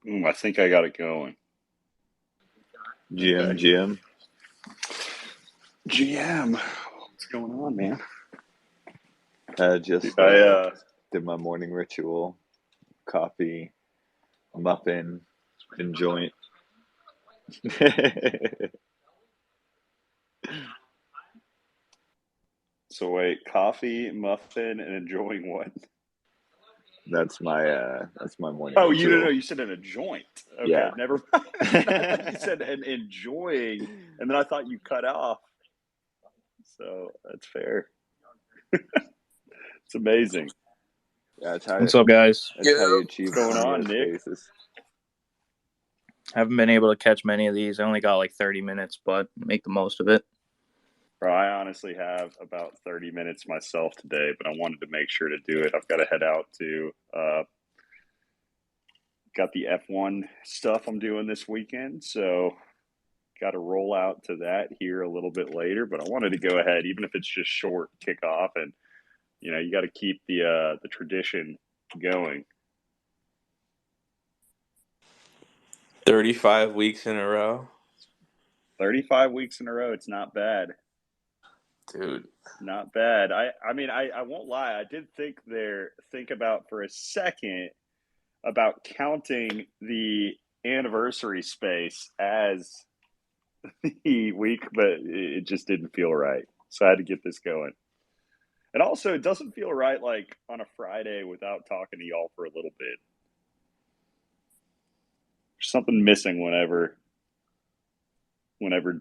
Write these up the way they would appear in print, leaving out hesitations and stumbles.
I think I got it going. GM, Okay. GM. GM, what's going on, man? Dude, Just I did my morning ritual, coffee, muffin, and joint. so wait, coffee, muffin, and enjoying what? That's my morning Oh, you don't know. ritual. You said in a joint. Okay, Yeah. never mind. I thought you said and enjoying, and then I thought you cut off. So that's fair. It's amazing. Yeah, that's how What's up, guys? you What's achieve going on, Nick? homeostasis. Haven't been able to catch many of these. I only got like 30 minutes, but make the most of it. Bro, I honestly have about 30 minutes myself today, but I wanted to make sure to do it. I've got to head out to got the F1 stuff I'm doing this weekend, so got to roll out to that here a little bit later. But I wanted to go ahead, even if it's just short kickoff, and you got to keep the tradition going. 35 weeks in a row. 35 weeks in a row, it's not bad. Dude. Not bad. I mean, I won't lie. I did think about for a second about counting the anniversary space as the week, but it just didn't feel right. So I had to get this going. And also, it doesn't feel right like on a Friday without talking to y'all for a little bit. There's something missing whenever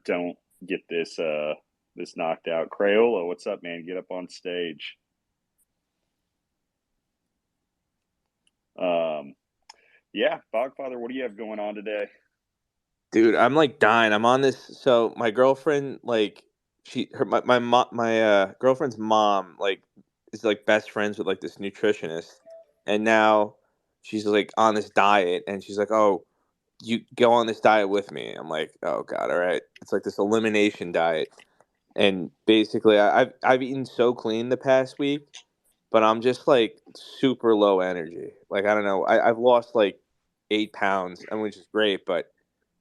don't get this knocked out. Crayola, what's up, man? Get up on stage. Yeah, Bogfather, what do you have going on today? Dude, I'm like dying. I'm on this. So my girlfriend, like, my girlfriend's mom, like, is like best friends with like this nutritionist, and now she's like on this diet, and she's like, "Oh, you go on this diet with me." I'm like, "Oh God, all right." It's like this elimination diet, and basically, I've eaten so clean the past week, but I'm just like super low energy. Like I don't know. I've lost like 8 pounds, and which is great, but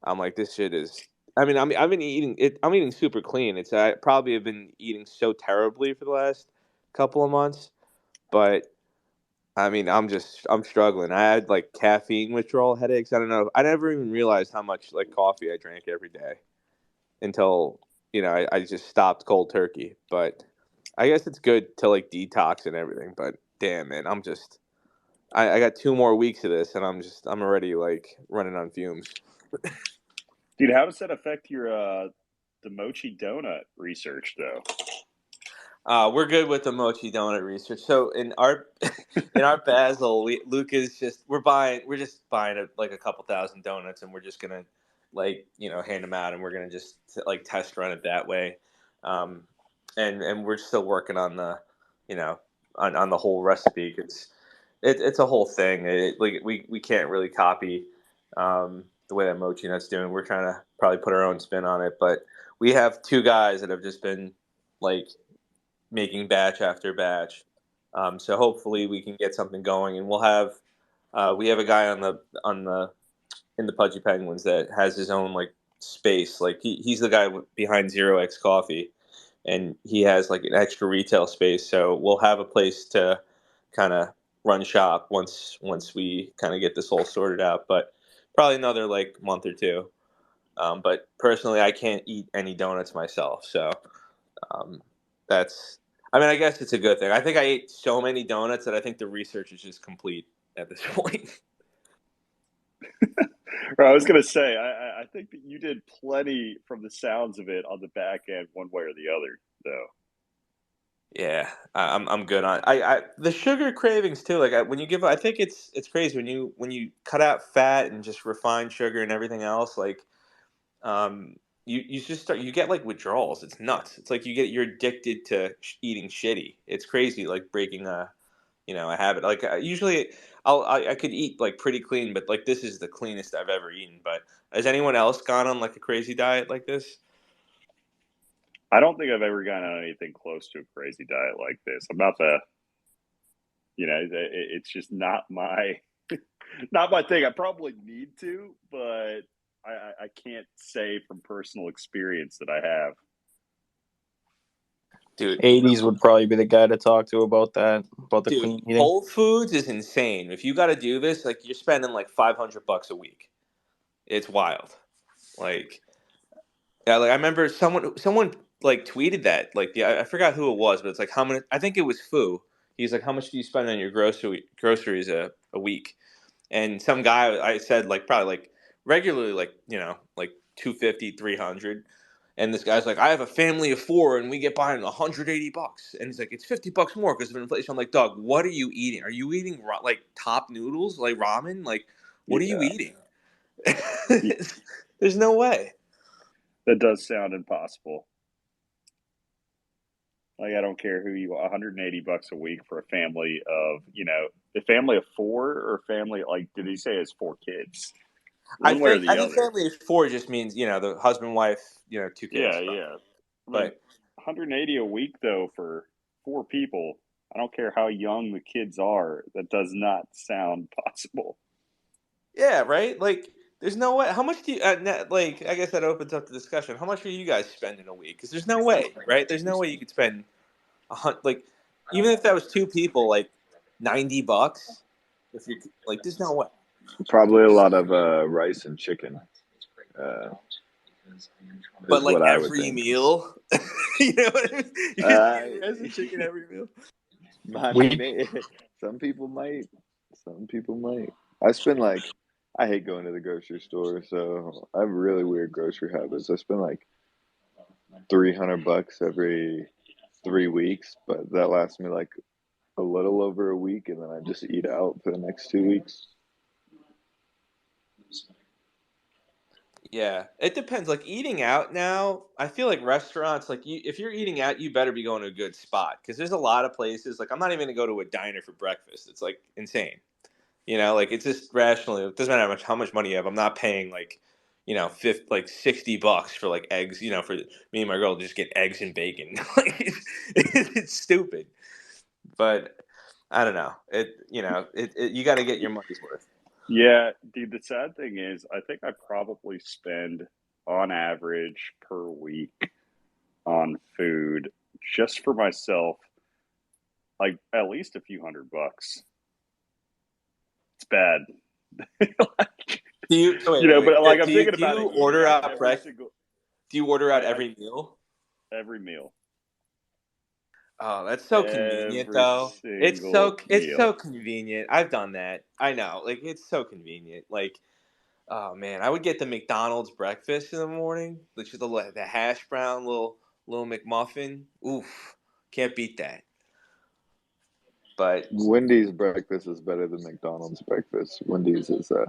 I'm like this shit is. I mean, I've been eating it. I'm eating super clean. I probably have been eating so terribly for the last couple of months, but I mean, I'm struggling. I had like caffeine withdrawal headaches. I don't know. I never even realized how much like coffee I drank every day until I just stopped cold turkey. But I guess it's good to like detox and everything. But damn, man, I got 2 more weeks of this, and I'm already like running on fumes. Dude, how does that affect your the mochi donut research though? We're good with the mochi donut research. So in our in our Basel, Luke is we're just buying like a couple thousand donuts, and we're just gonna like hand them out, and we're gonna just like test run it that way. Um, and we're still working on the you know on the whole recipe. It's a whole thing. Like we can't really copy the way that Mochi Nut's doing. We're trying to probably put our own spin on it, but we have two guys that have just been like making batch after batch. So hopefully we can get something going, and we have a guy on the in the Pudgy Penguins that has his own like space. Like he's the guy behind Zero X Coffee, and he has like an extra retail space. So we'll have a place to kind of run shop once we kind of get this all sorted out. But probably another like month or two. But personally, I can't eat any donuts myself, so um, that's. I mean, I guess it's a good thing. I think I ate so many donuts that I think the research is just complete at this point. I was gonna say, I think that you did plenty from the sounds of it on the back end, one way or the other, though. Yeah, I'm good on. I the sugar cravings too. Like when you give, I think it's crazy when you cut out fat and just refine sugar and everything else. Like you just you get like withdrawals. It's nuts. It's like you're addicted to eating shitty. It's crazy. Like breaking a habit. Like usually I could eat like pretty clean, but like this is the cleanest I've ever eaten. But has anyone else gone on like a crazy diet like this? I don't think I've ever gone on anything close to a crazy diet like this. I'm not the, it's just not my Not my thing. I probably need to, but I can't say from personal experience that I have. Dude, 80s would probably be the guy to talk to about that, about the clean eating. Whole Foods is insane. If you got to do this, like you're spending like $500 a week. It's wild. Like, yeah, like I remember someone like tweeted that. Like, I forgot who it was, but it's like how many? I think it was Fu. He's like, how much do you spend on your groceries a week? And some guy I said like probably like regularly like like 250, 300. And this guy's like, I have a family of 4 and we get by on $180. And he's like, it's $50 more because of inflation. I'm like, dog, what are you eating? Are you eating like top noodles, like ramen? Like, what are you eating? There's no way. That does sound impossible. Like, I don't care who you are, $180 a week for a family of, a family of 4 or a family, like, did he say it's 4 kids? One way or the I think other. family of 4 just means, the husband, wife, 2 kids. Yeah. I mean, But 180 a week, though, for 4 people, I don't care how young the kids are, that does not sound possible. yeah, right? Like, there's no way. How much do you, like, I guess that opens up the discussion. How much are you guys spending a week? Because there's no way, right? There's no way you could spend like, even if that was 2 people, like $90. If you like, there's no way. Probably a lot of rice and chicken. But Is like what I would every think. meal, you know what I mean? You just eat rice and chicken every meal. I mean, some people might. I spend like, I hate going to the grocery store, so I have really weird grocery habits. I spend like $300 every 3 weeks, but that lasts me like a little over a week, and then I just eat out for the next 2 weeks. Yeah, it depends. Like eating out now, I feel like restaurants, like if you're eating out, you better be going to a good spot because there's a lot of places. Like I'm not even gonna go to a diner for breakfast. It's like insane. Like it's just rationally. It doesn't matter how much money you have. I'm not paying like, like $60 for like eggs. For me and my girl to just get eggs and bacon. Like it's stupid. But I don't know. You got to get your money's worth. Yeah, dude, the sad thing is, I think I probably spend on average per week on food just for myself, like at least a few $100. It's bad. Do you? So But like I'm Do you thinking about it, eating order out out every single. Do you order out every meal? Every meal. Oh, that's so convenient, Every though. single It's meal. so convenient. I've done that. I know. Like it's so convenient. Like, oh man, I would get the McDonald's breakfast in the morning, which is the hash brown little McMuffin. Oof, can't beat that. But Wendy's breakfast is better than McDonald's breakfast. Wendy's is a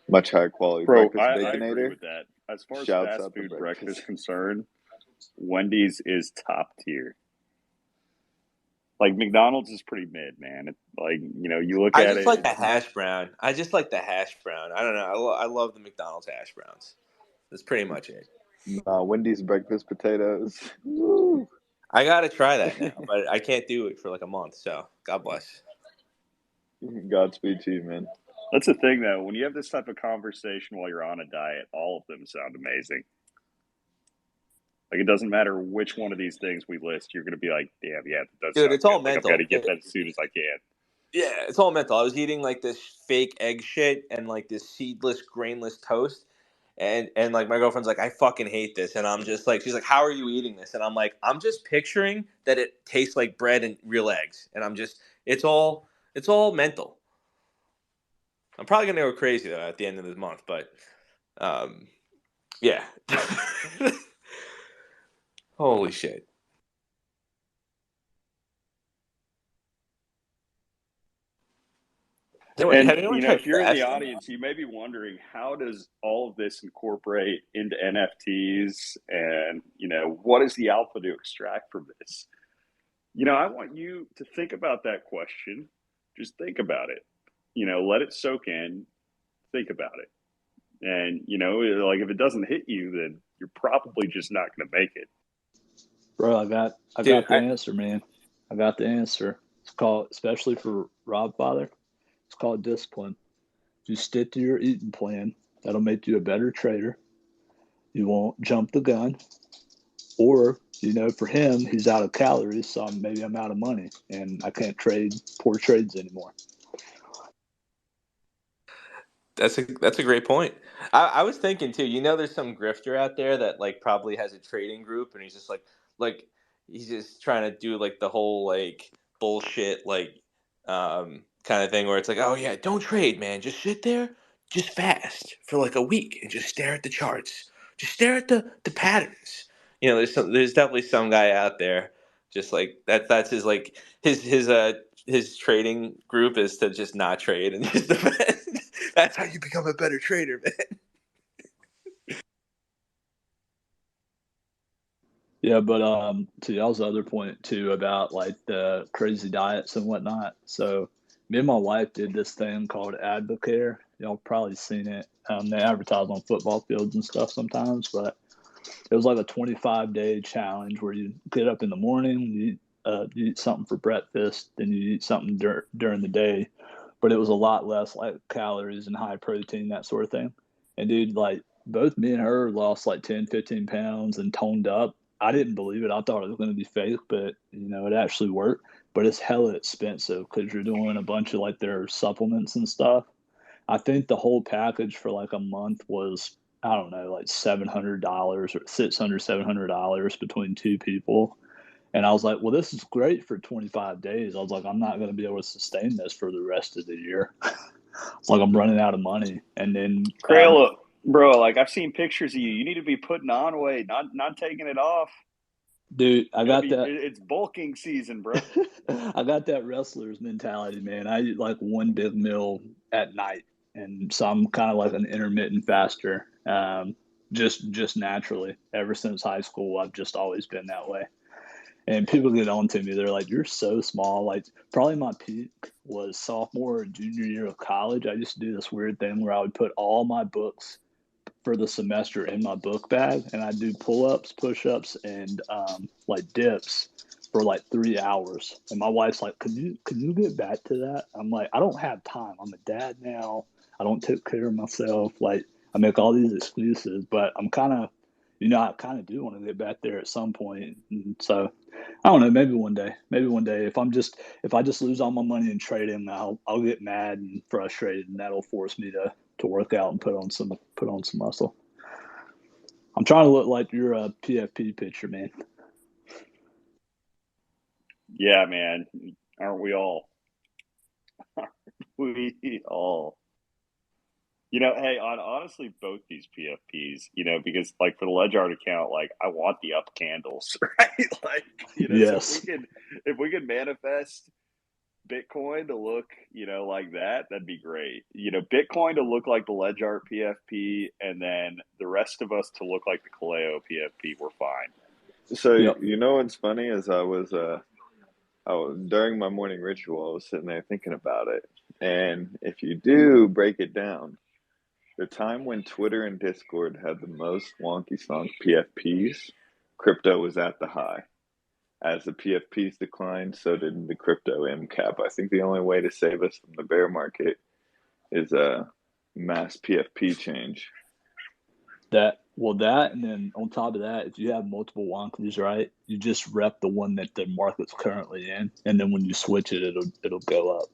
much higher quality Bro, breakfast. I agree Baconator. with that. As far as Shouts fast out the food breakfast. breakfast concerned, Wendy's is top tier. Like McDonald's is pretty mid, man. You look I at just it. like the hash brown. I just like the hash brown. I don't know. I love the McDonald's hash browns. That's pretty much it. Wendy's breakfast potatoes. Woo. I gotta try that now, but I can't do it for like a month. So God bless. Godspeed to you, man. That's the thing, though. When you have this type of conversation while you're on a diet, all of them sound amazing. Like, it doesn't matter which one of these things we list, you're going to be like, damn, yeah, that does Dude, sound it's all good. Like, I've mental. got to get that as soon as I can. Yeah, it's all mental. I was eating like this fake egg shit and like this seedless, grainless toast. And like my girlfriend's like, I fucking hate this. And I'm just like, she's like, how are you eating this? And I'm like, I'm just picturing that it tastes like bread and real eggs. And it's all mental. I'm probably gonna go crazy though at the end of this month, but yeah. Holy shit. And, Had anyone tried if you're in the fasting? audience, you may be wondering, how does all of this incorporate into NFTs? And, what is the alpha to extract from this? I want you to think about that question. Just think about it. Let it soak in. Think about it. And, like if it doesn't hit you, then you're probably just not going to make it. Bro, I got the answer, man. I got the answer. It's called, especially for Rob Father, it's called discipline. Just stick to your eating plan. That'll make you a better trader. You won't jump the gun. Or, for him, he's out of calories, so maybe I'm out of money, and I can't trade poor trades anymore. That's a great point. I was thinking too. There's some grifter out there that like probably has a trading group, and he's just like he's just trying to do like the whole like bullshit kind of thing where it's like, oh yeah, don't trade, man. Just sit there, just fast for like a week and just stare at the charts. Just stare at the patterns. There's definitely some guy out there just like that. That's his like his trading group is to just not trade and just defend. That's how you become a better trader, man. Yeah, but to y'all's other point too about like the crazy diets and whatnot. So me and my wife did this thing called Advocare. Y'all probably seen it. They advertise on football fields and stuff sometimes, but it was like a 25-day challenge where you get up in the morning, you eat something for breakfast, then you eat something during the day, but it was a lot less like calories and high protein, that sort of thing. And dude, like both me and her lost like 10, 15 pounds and toned up. I didn't believe it. I thought it was going to be fake, but it actually worked. But it's hella expensive because you're doing a bunch of like their supplements and stuff. I think the whole package for like a month was, I don't know, like $700 or $600, $700 between two people. And I was like, well, this is great for 25 days. I was like, I'm not going to be able to sustain this for the rest of the year. It's like I'm running out of money. And then, Crayola, bro, like I've seen pictures of you. You need to be putting on weight, not taking it off. dude, I got that. It's bulking season, bro. I got that wrestler's mentality, man. I eat like one big meal at night. And so I'm kind of like an intermittent faster, just naturally. Ever since high school, I've just always been that way. And people get on to me. They're like, you're so small. Like, probably my peak was sophomore or junior year of college. I used to do this weird thing where I would put all my books for the semester in my book bag, and I'd do pull-ups, push-ups, and like dips for like 3 hours. And my wife's like, "Can you get back to that?" I'm like, "I don't have time. I'm a dad now. I don't take care of myself. Like, I make all these excuses, but I'm kind of, I kind of do want to get back there at some point." And so I don't know. Maybe one day. Maybe one day. If I just lose all my money in trading, I'll get mad and frustrated, and that'll force me to work out and put on some muscle. I'm trying to look like your PFP picture, man. Yeah, man. Aren't we all? Aren't we all? Hey, on honestly, both these PFPs, because like for the LedgArt account, like I want the up candles, right? Like, Yes. so if we could manifest Bitcoin to look, like that'd be great. Bitcoin to look like the LedgArt PFP, and then the rest of us to look like the Kaleo PFP. We're fine. So Yep. what's funny is I was during my morning ritual, I was sitting there thinking about it, and if you do break it down, the time when Twitter and Discord had the most Wonky Stonks PFPs, crypto was at the high. As the PFPs declined, so did the crypto MCAP. I think the only way to save us from the bear market is a mass PFP change. That, and then on top of that, if you have multiple Wonkies, right, you just rep the one that the market's currently in, and then when you switch it, it'll go up.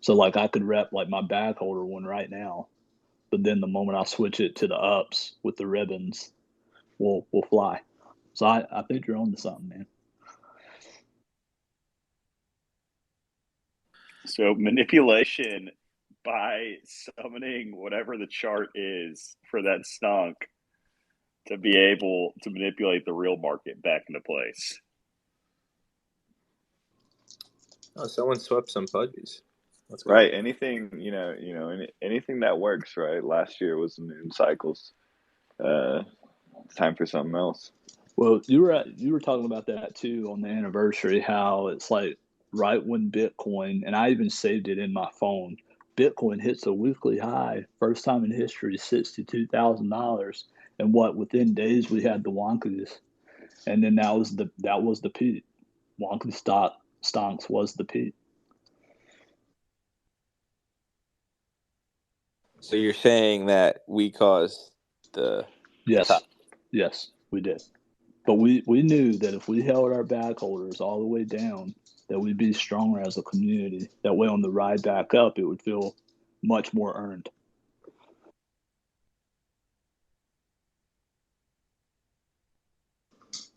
So like I could rep like my bag holder one right now, but then the moment I switch it to the ups with the ribbons, we'll fly. So I think you're on to something, man. So manipulation by summoning whatever the chart is for that stonk to be able to manipulate the real market back into place. Oh, someone swept some pudgies. That's right. Anything, anything that works, right? Last year was the moon cycles. It's time for something else. Well, you were talking about that too on the anniversary, how it's like right when Bitcoin, and I even saved it in my phone, Bitcoin hits a weekly high, first time in history, $62,000, and within days we had the Wonkies, and then that was the peak. Wonky Stonks was the peak. So you're saying that we caused the Yes, top. yes, we did. But we knew that if we held our back holders all the way down, that we'd be stronger as a community. That way, on the ride back up, it would feel much more earned.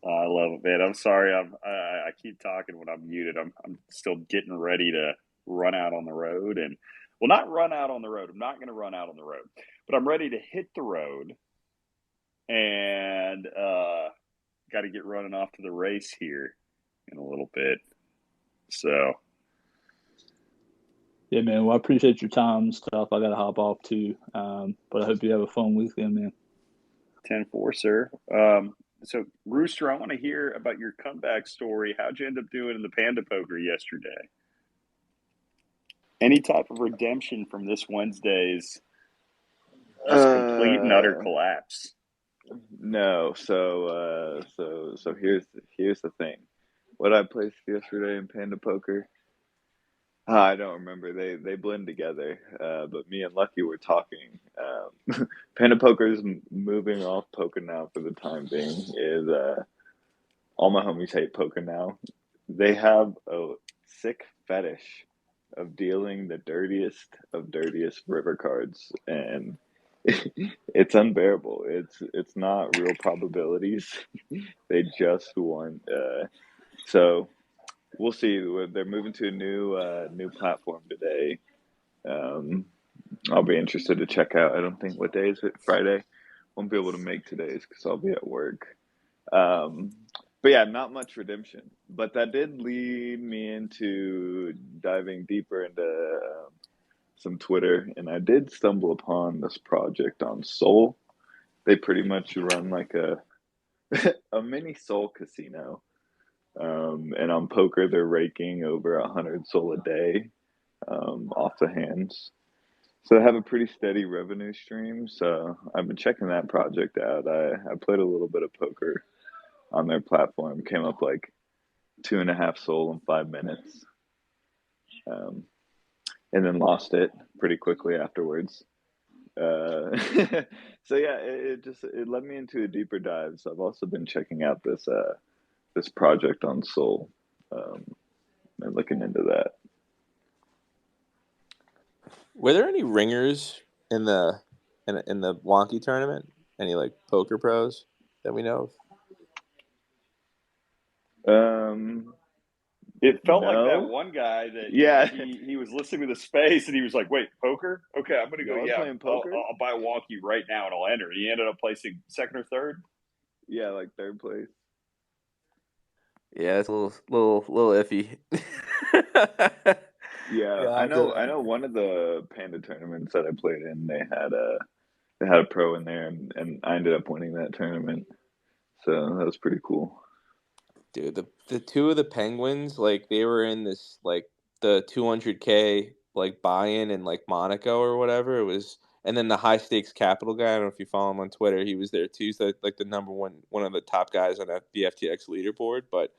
I love it, man. I'm sorry. I keep talking when I'm muted. I'm still getting ready to run out on the road, and well, not run out on the road. I'm not going to run out on the road, but I'm ready to hit the road, and got to get running off to the race here in a little bit. So Yeah, man. Well, I appreciate your time and stuff. I got to hop off too. But I hope you have a fun weekend, man. 10-4, sir. So Rooster, I want to hear about your comeback story. How'd you end up doing in the Panda Poker yesterday? Any type of redemption from this Wednesday's just complete and utter collapse? No. So here's the thing. What I placed yesterday in Panda Poker, I don't remember. They blend together. But me and Lucky were talking. Panda Poker's moving off Poker Now for the time being. Is all my homies hate Poker Now. They have a sick fetish of dealing the dirtiest of dirtiest river cards, and it's unbearable. It's not real probabilities. They just want. So we'll see. They're moving to a new platform today. Um, I'll be interested to check out. I don't think, what day is it? Friday. Won't be able to make today's because I'll be at work. Um, but yeah, not much redemption. But that did lead me into diving deeper into some Twitter, and I did stumble upon this project on Soul. They pretty much run like a mini Soul casino. And on poker, they're raking over 100 Soul a day off the hands. So I have a pretty steady revenue stream. So I've been checking that project out. I played a little bit of poker on their platform, came up like 2.5 Soul in 5 minutes, um, and then lost it pretty quickly afterwards. So yeah, it led me into a deeper dive. So I've also been checking out this project on Soul, and looking into that. Were there any ringers in the Wonky tournament? Any like poker pros that we know of? It felt like that No. one guy that Yeah. he was listening to the space and he was like, "Wait, poker? Okay, I'm gonna go. Y'all Yeah, playing poker? I'll buy a wonky right now and I'll enter." He ended up placing second or third. Yeah, like third place. Yeah, it's a little iffy. Yeah, I know one of the Panda tournaments that I played in, they had a pro in there, and I ended up winning that tournament. So that was pretty cool. Dude, the two of the Penguins, like they were in this like the 200K like buy-in in like Monaco or whatever. It was, and then the high stakes capital guy. I don't know if you follow him on Twitter. He was there too. So like the number one of the top guys on the FTX leaderboard. But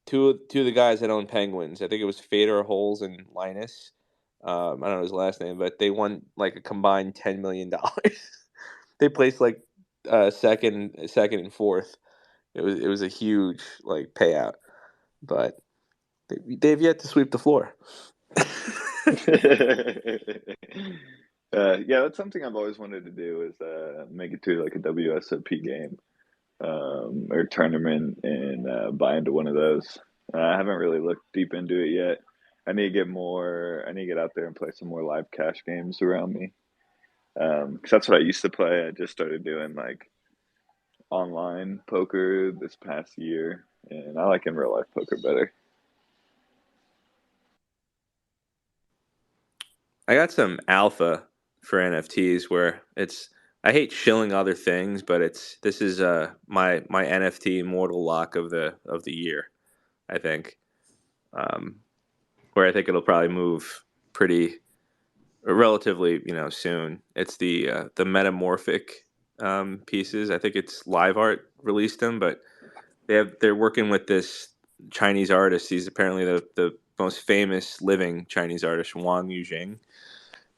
two of the guys that own Penguins, I think it was Fedor Holes and Linus. I don't know his last name, but they won like a combined $10 million. They placed like second and fourth. It was a huge like payout, but they've yet to sweep the floor. Yeah, that's something I've always wanted to do, is make it to like a WSOP game, or tournament, and buy into one of those. I haven't really looked deep into it yet. I need to get more. I need to get out there and play some more live cash games around me. 'Cause that's what I used to play. I just started doing like online poker this past year, and I like in real life poker better. I got some alpha for NFTs where it's, I hate shilling other things, but this is my NFT immortal lock of the year, I think. Where I think it'll probably move pretty relatively, soon. It's the metamorphic pieces. I think it's Live Art released them, but they're working with this Chinese artist. He's apparently the most famous living Chinese artist, Wang Yujing.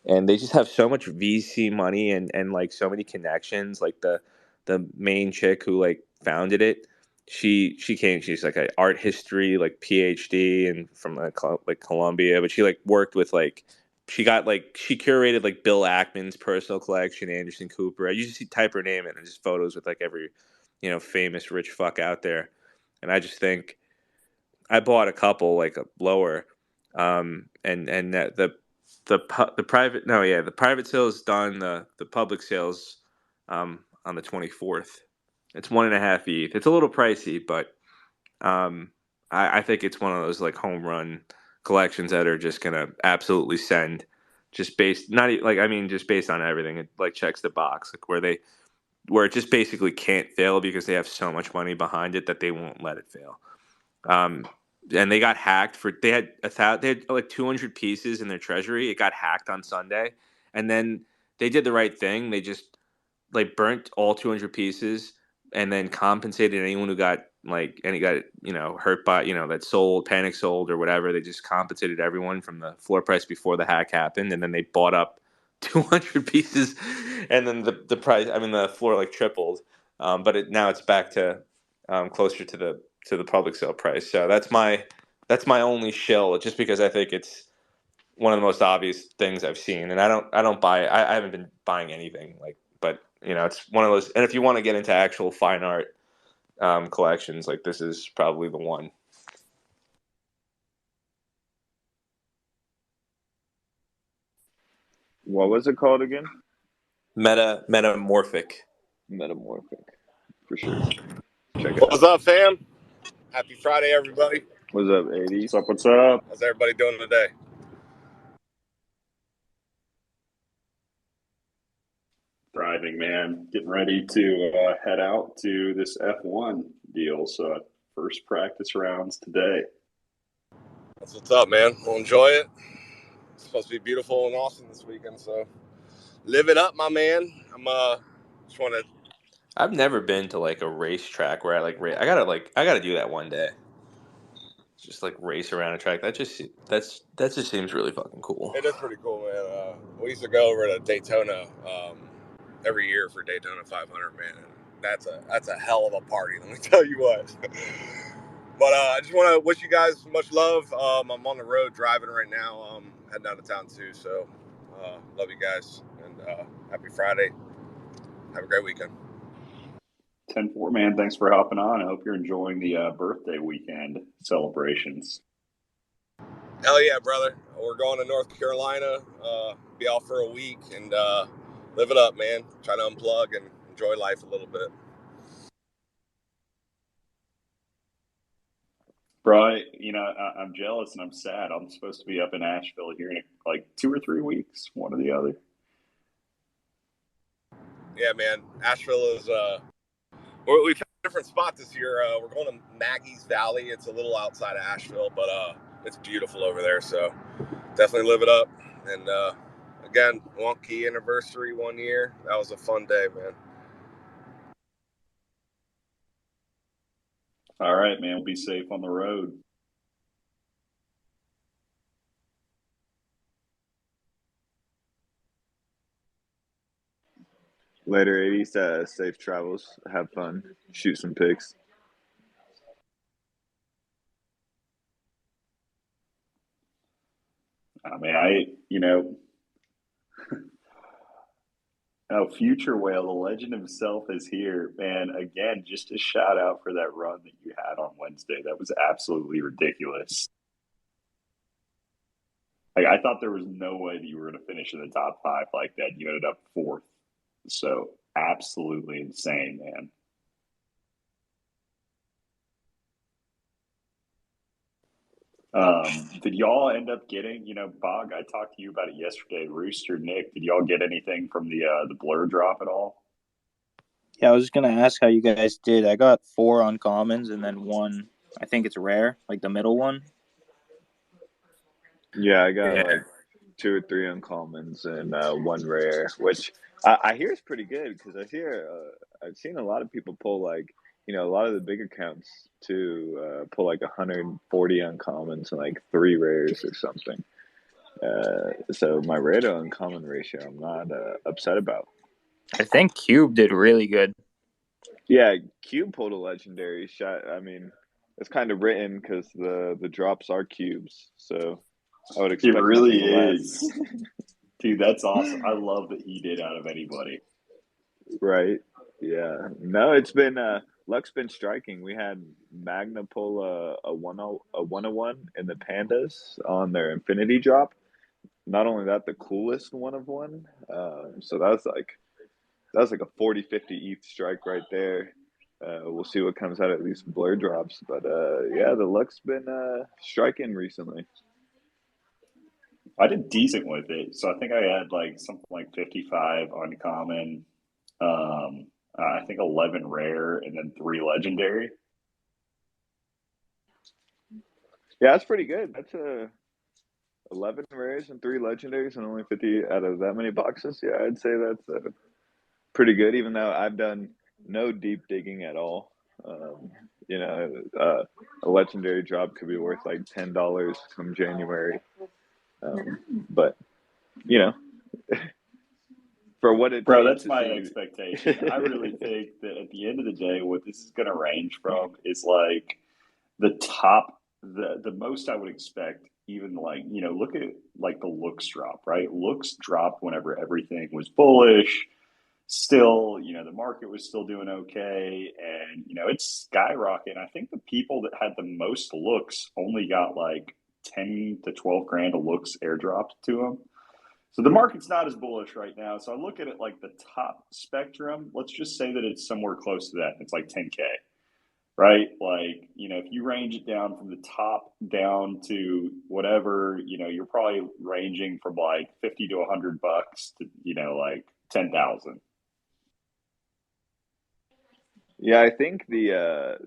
and they just have so much VC money and like so many connections. Like the main chick who like founded it, she's like an art history like PhD and from like Columbia, but she like worked with like she curated like Bill Ackman's personal collection, Anderson Cooper. I usually see type her name in and just photos with like every famous rich fuck out there, and I just think I bought a couple like a lower, and that the private the private sale is done. The public sales on the 24th. It's 1.5 ETH. It's a little pricey, but I think it's one of those like home run collections that are just gonna absolutely send. Just based not e- like I mean just based on everything, it like checks the box like where it just basically can't fail because they have so much money behind it that they won't let it fail. Um, and they got hacked they had like 200 pieces in their treasury. It got hacked on Sunday, and then they did the right thing. They just like burnt all 200 pieces and then compensated anyone who got hurt by that sold panic sold or whatever. They just compensated everyone from the floor price before the hack happened, and then they bought up 200 pieces, and then the price, the floor like tripled. But now it's back to closer to the public sale price. So that's my only shill, just because I think it's one of the most obvious things I've seen, and I don't buy. I haven't been buying anything like, but it's one of those. And if you want to get into actual fine art collections, like this is probably the one. What was it called again? Metamorphic. Metamorphic, for sure. Check it What's out. up, fam? Happy Friday, everybody. What's up, 80s? What's up? How's everybody doing today? Thriving, man. Getting ready to head out to this F1 deal. So first practice rounds today. That's what's up, man. We'll enjoy it. It's supposed to be beautiful and awesome this weekend, so live it up, my man. I'm just want to. I've never been to like a racetrack where I gotta do that one day. Just like race around a track. That just seems really fucking cool. It is pretty cool, man. We used to go over to Daytona every year for Daytona 500, man. And that's a hell of a party. Let me tell you what. But I just want to wish you guys much love. I'm on the road driving right now. Heading out of town too. So love you guys and happy Friday. Have a great weekend. 10-4, man. Thanks for hopping on. I hope you're enjoying the birthday weekend celebrations. Hell yeah, brother. We're going to North Carolina. Be out for a week and live it up, man. Try to unplug and enjoy life a little bit. Bro, I'm jealous and I'm sad. I'm supposed to be up in Asheville here in like 2 or 3 weeks, one or the other. Yeah, man. Asheville is we've had a different spot this year. We're going to Maggie's Valley. It's a little outside of Asheville, but it's beautiful over there. So definitely live it up. And again, Wonky anniversary 1 year. That was a fun day, man. All right, man. We'll be safe on the road. Later, 80s. Safe travels. Have fun. Shoot some pics. I mean, oh, Future Whale, the legend himself is here. Man, again, just a shout out for that run that you had on Wednesday. That was absolutely ridiculous. Like, I thought there was no way that you were going to finish in the top 5 like that. You ended up 4th. So, absolutely insane, man. Did y'all end up getting, Bog, I talked to you about it yesterday, Rooster, Nick, did y'all get anything from the blur drop at all? Yeah, I was just gonna ask how you guys did. I got 4 uncommons and then 1, I think it's rare, like the middle one. Yeah, I got like 2 or 3 uncommons and 1 rare, which I hear is pretty good because I've seen a lot of people pull like, a lot of the big accounts to pull like 140 uncommons and like 3 rares or something. So my rare to uncommon ratio, I'm not upset about. I think Cube did really good. Yeah, Cube pulled a legendary shot. I mean, it's kind of written because the drops are cubes, so I would It expect really nothing less. is. Dude, that's awesome. I love that he did out of anybody. Right? Yeah. No, it's been luck's been striking. We had Magna pull a 101 in the Pandas on their Infinity drop. Not only that, the coolest one of one. So that's like a 40-50 ETH strike right there. We'll see what comes out of these blur drops, but yeah, the luck's been striking recently. I did decent with it. So I think I had like something like 55 uncommon, I think 11 rare, and then 3 legendary. Yeah, that's pretty good. That's 11 rares and 3 legendaries and only 50 out of that many boxes. Yeah, I'd say that's pretty good, even though I've done no deep digging at all. You know, a legendary drop could be worth like $10 come January. But, you know, for what it Bro, takes that's to my see. expectation. I really think that at the end of the day, what this is going to range from is like the top, the most I would expect, even like, look at like the looks drop, right? Looks dropped whenever everything was bullish. Still, the market was still doing okay, and it's skyrocketing. I think the people that had the most looks only got like 10 to 12 grand of looks airdropped to them. So the market's not as bullish right now. So I look at it like the top spectrum. Let's just say that it's somewhere close to that. It's like 10K, right? Like, if you range it down from the top down to whatever, you're probably ranging from like 50 to $100 to, like 10,000. Yeah, I think the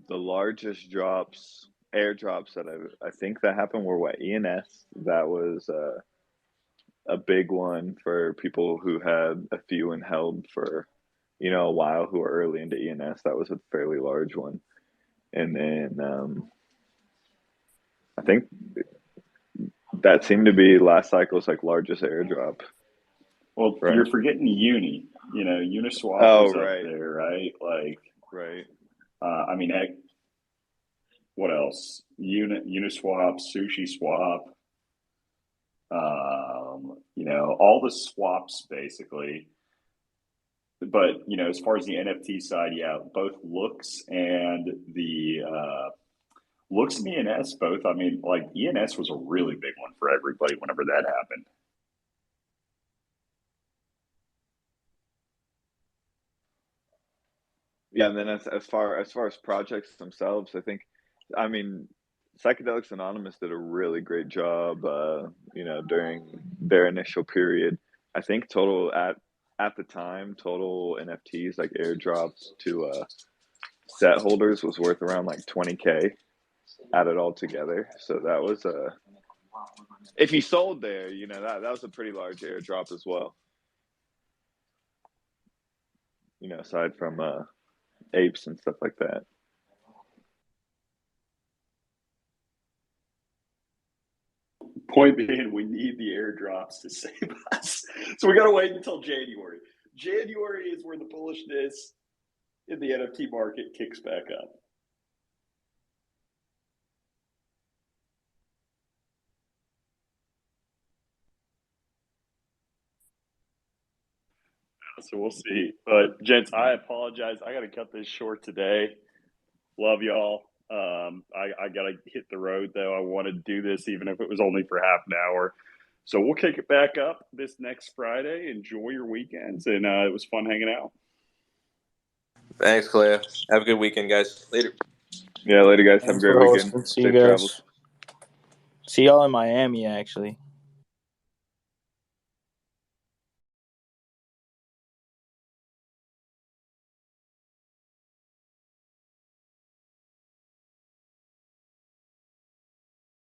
largest airdrops that I think that happened were what ENS. That was a big one for people who had a few and held for a while, who were early into ENS. That was a fairly large one, and then I think that seemed to be last cycle's like largest airdrop. Well, Right. you're forgetting Uni. Uniswap was up right. there, right? Like, Right. I mean, heck, what else? Uniswap, Sushi Swap, all the swaps basically. But as far as the NFT side, yeah, both looks and the looks and ENS both. I mean, like ENS was a really big one for everybody whenever that happened. Yeah, and then as far as projects themselves, I mean, Psychedelics Anonymous did a really great job, during their initial period. I think total at the time, total NFTs like airdrops to set holders was worth around like 20K added all together. So that was if you sold there, that was a pretty large airdrop as well. Aside from apes and stuff like that. Point being, we need the airdrops to save us. So we got to wait until January. January is where the bullishness in the NFT market kicks back up. So we'll see. But, gents, I apologize. I got to cut this short today. Love y'all. I got to hit the road, though. I want to do this even if it was only for half an hour. So we'll kick it back up this next Friday. Enjoy your weekends. And it was fun hanging out. Thanks, Cleo. Have a good weekend, guys. Later. Yeah, later, guys. Have a Thanks great for weekend. hosting. See Safe you guys. travels. See y'all in Miami, actually.